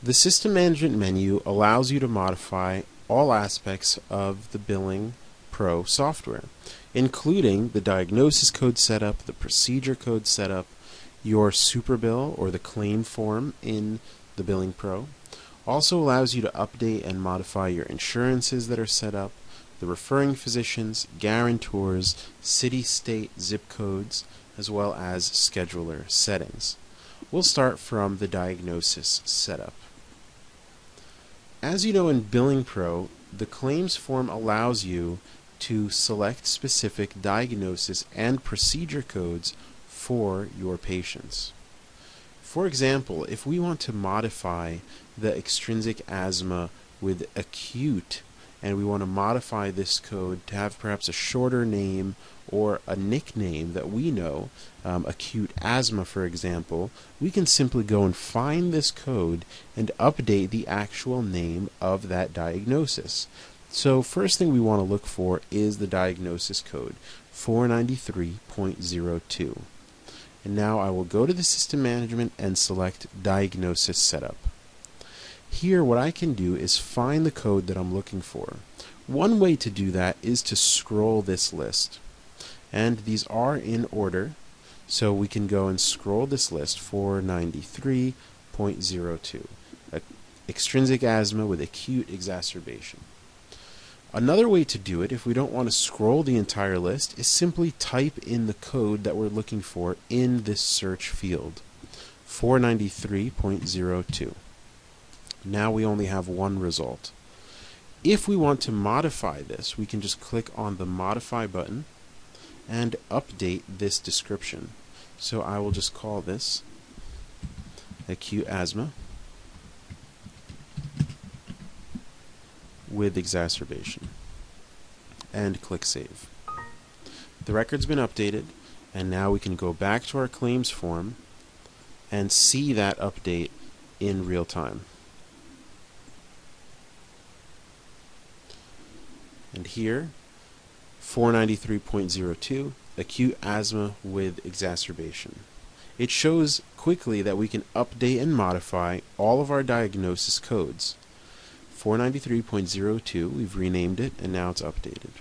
The System Management menu allows you to modify all aspects of the Billing Pro software, including the diagnosis code setup, the procedure code setup, your superbill or the claim form in the Billing Pro. Also allows you to update and modify your insurances that are set up, the referring physicians, guarantors, city, state, zip codes, as well as scheduler settings. We'll start from the diagnosis setup. As you know, in Billing Pro, the claims form allows you to select specific diagnosis and procedure codes for your patients. For example, if we want to modify the extrinsic asthma with acute, and we want to modify this code to have perhaps a shorter name or a nickname that we know, acute asthma for example, we can simply go and find this code and update the actual name of that diagnosis. So first thing we want to look for is the diagnosis code, 493.02. And now I will go to the System Management and select Diagnosis Setup. Here what I can do is find the code that I'm looking for. One way to do that is to scroll this list. And these are in order, so we can go and scroll this list, 493.02. Extrinsic asthma with acute exacerbation. Another way to do it, if we don't want to scroll the entire list, is simply type in the code that we're looking for in this search field, 493.02. Now we only have one result. If we want to modify this, we can just click on the Modify button and update this description. So I will just call this acute asthma with exacerbation and click Save. The record's been updated, and now we can go back to our claims form and see that update in real time. And here, 493.02, acute asthma with exacerbation. It shows quickly that we can update and modify all of our diagnosis codes. 493.02, we've renamed it, and now it's updated.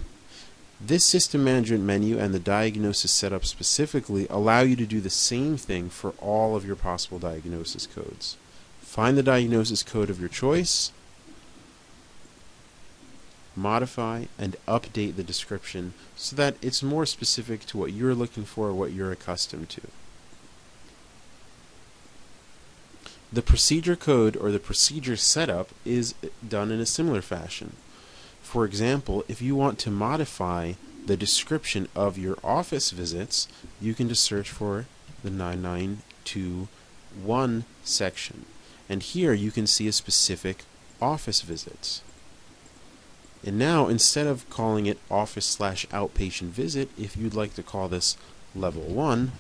This System Management menu and the diagnosis setup specifically allow you to do the same thing for all of your possible diagnosis codes. Find the diagnosis code of your choice, modify and update the description so that it's more specific to what you're looking for, what you're accustomed to. The procedure code or the procedure setup is done in a similar fashion. For example, if you want to modify the description of your office visits, you can just search for the 9921 section. And here you can see a specific office visits. And now, instead of calling it office/outpatient visit, if you'd like to call this level 1,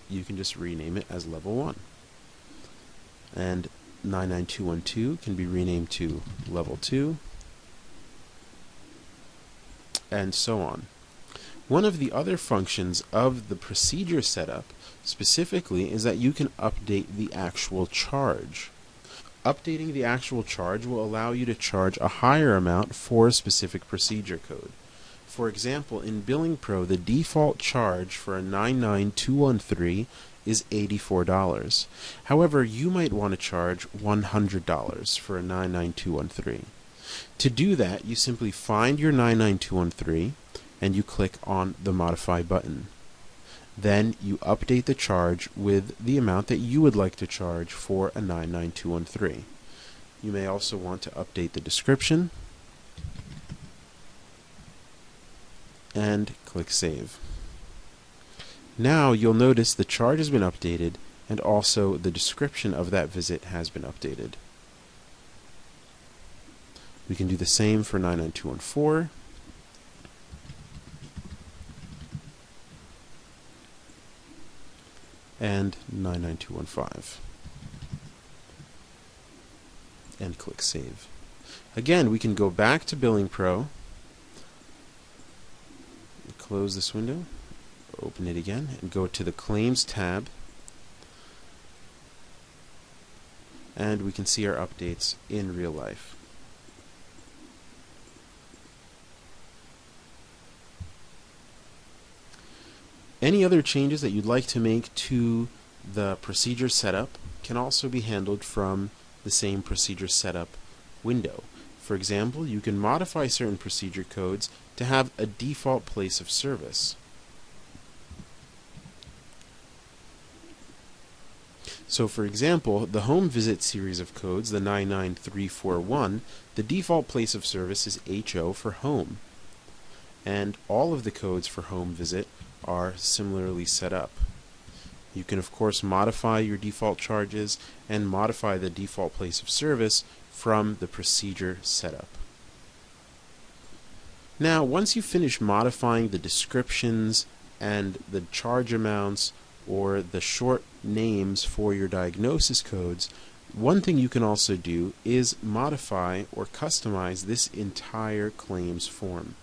you can just rename it as level 1. And 99212 can be renamed to level 2, and so on. One of the other functions of the procedure setup specifically is that you can update the actual charge. Updating the actual charge will allow you to charge a higher amount for a specific procedure code. For example, in Billing Pro, the default charge for a 99213 is $84. However, you might want to charge $100 for a 99213. To do that, you simply find your 99213 and you click on the Modify button. Then you update the charge with the amount that you would like to charge for a 99213. You may also want to update the description and click Save. Now you'll notice the charge has been updated and also the description of that visit has been updated. We can do the same for 99214. And 99215. And click Save. Again, we can go back to Billing Pro, close this window, open it again, and go to the Claims tab. and we can see our updates in real life. Any other changes that you'd like to make to the procedure setup can also be handled from the same procedure setup window. For example, you can modify certain procedure codes to have a default place of service. So for example, the home visit series of codes, the 99341, the default place of service is HO for home. And all of the codes for home visit are similarly set up. You can of course modify your default charges and modify the default place of service from the procedure setup. Now, once you finish modifying the descriptions and the charge amounts or the short names for your diagnosis codes, one thing you can also do is modify or customize this entire claims form.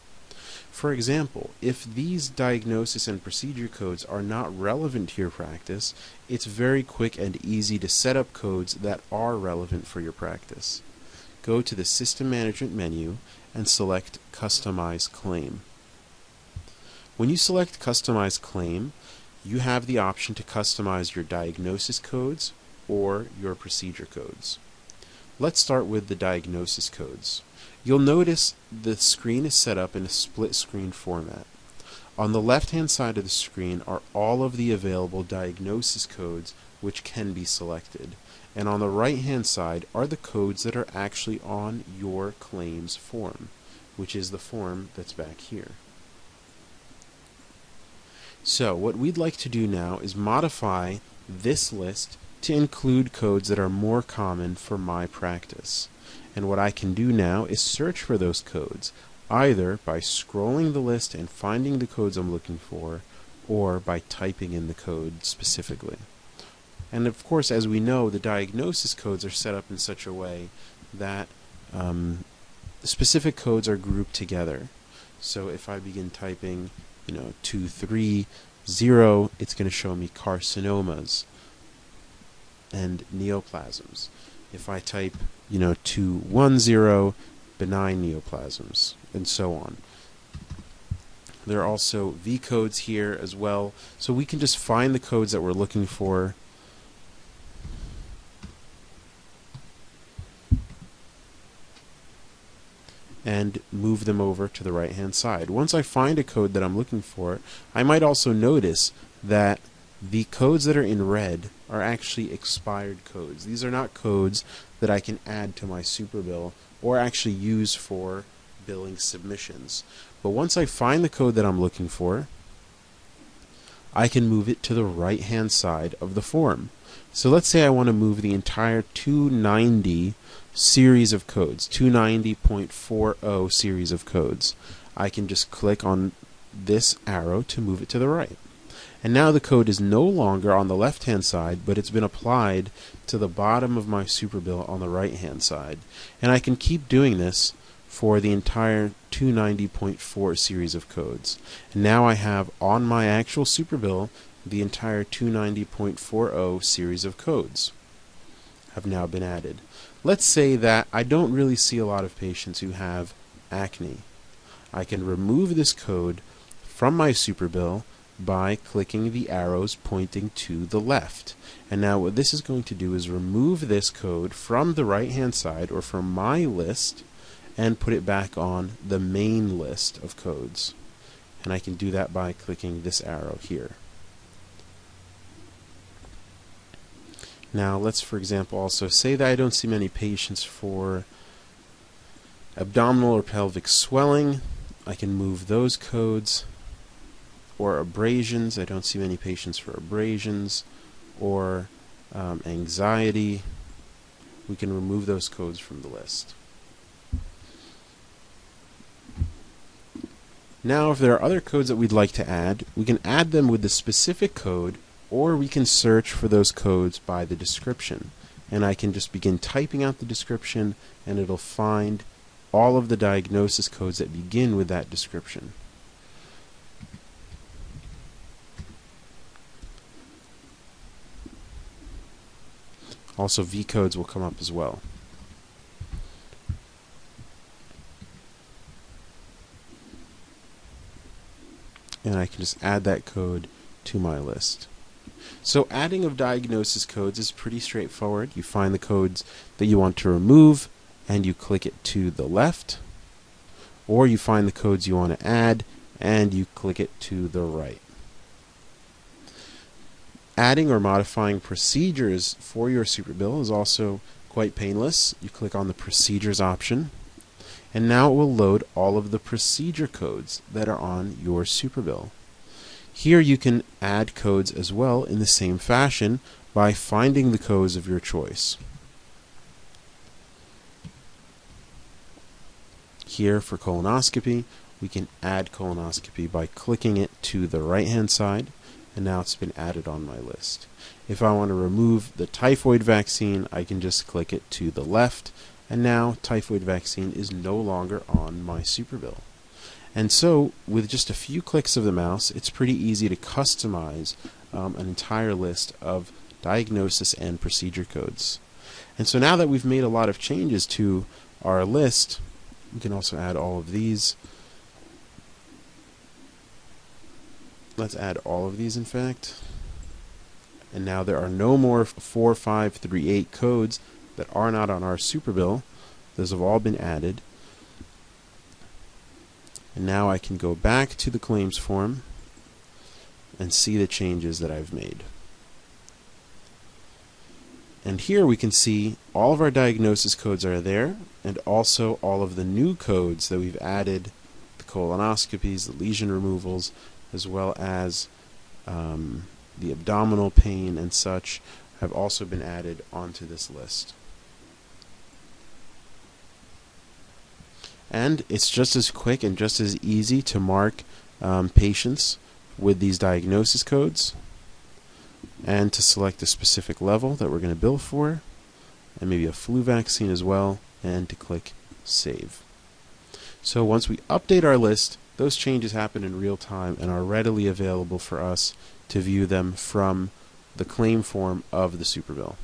For example, if these diagnosis and procedure codes are not relevant to your practice, it's very quick and easy to set up codes that are relevant for your practice. Go to the System Management menu and select Customize Claim. When you select Customize Claim, you have the option to customize your diagnosis codes or your procedure codes. Let's start with the diagnosis codes. You'll notice the screen is set up in a split screen format. On the left-hand side of the screen are all of the available diagnosis codes which can be selected. And on the right-hand side are the codes that are actually on your claims form, which is the form that's back here. So what we'd like to do now is modify this list to include codes that are more common for my practice. And what I can do now is search for those codes, either by scrolling the list and finding the codes I'm looking for, or by typing in the code specifically. And of course, as we know, the diagnosis codes are set up in such a way that specific codes are grouped together. So if I begin typing, 230, it's going to show me carcinomas and neoplasms. If I type 210, benign neoplasms, and so on. There are also V codes here as well, so we can just find the codes that we're looking for and move them over to the right hand side. Once I find a code that I'm looking for, I might also notice that the codes that are in red are actually expired codes. These are not codes that I can add to my superbill or actually use for billing submissions. But once I find the code that I'm looking for, I can move it to the right hand side of the form. So let's say I want to move the entire 290 series of codes, 290.40 series of codes. I can just click on this arrow to move it to the right. And now the code is no longer on the left hand side, but it's been applied to the bottom of my superbill on the right hand side. And I can keep doing this for the entire 290.4 series of codes. And now I have on my actual superbill the entire 290.40 series of codes have now been added. Let's say that I don't really see a lot of patients who have acne. I can remove this code from my superbill by clicking the arrows pointing to the left. And now what this is going to do is remove this code from the right hand side or from my list and put it back on the main list of codes. And I can do that by clicking this arrow here. Now let's, for example, also say that I don't see many patients for abdominal or pelvic swelling. I can move those codes. Or abrasions, I don't see many patients for abrasions. Or anxiety, we can remove those codes from the list. Now if there are other codes that we'd like to add, we can add them with the specific code, or we can search for those codes by the description. And I can just begin typing out the description and it'll find all of the diagnosis codes that begin with that description. Also, V codes will come up as well. And I can just add that code to my list. So adding of diagnosis codes is pretty straightforward. You find the codes that you want to remove and you click it to the left, or you find the codes you want to add and you click it to the right. Adding or modifying procedures for your superbill is also quite painless. You click on the procedures option, and now it will load all of the procedure codes that are on your superbill. Here you can add codes as well in the same fashion by finding the codes of your choice. Here for colonoscopy, we can add colonoscopy by clicking it to the right-hand side, and now it's been added on my list. If I want to remove the typhoid vaccine, I can just click it to the left, and now typhoid vaccine is no longer on my superbill. And so, with just a few clicks of the mouse, it's pretty easy to customize an entire list of diagnosis and procedure codes. And so now that we've made a lot of changes to our list, we can also add all of these. Let's add all of these, in fact. And now there are no more 4538 codes that are not on our superbill. Those have all been added. And now I can go back to the claims form and see the changes that I've made. And here we can see all of our diagnosis codes are there, and also all of the new codes that we've added, the colonoscopies, the lesion removals, as well as the abdominal pain and such, have also been added onto this list. And it's just as quick and just as easy to mark patients with these diagnosis codes, and to select a specific level that we're going to bill for, and maybe a flu vaccine as well, and to click Save. So once we update our list, those changes happen in real time and are readily available for us to view them from the claim form of the superbill.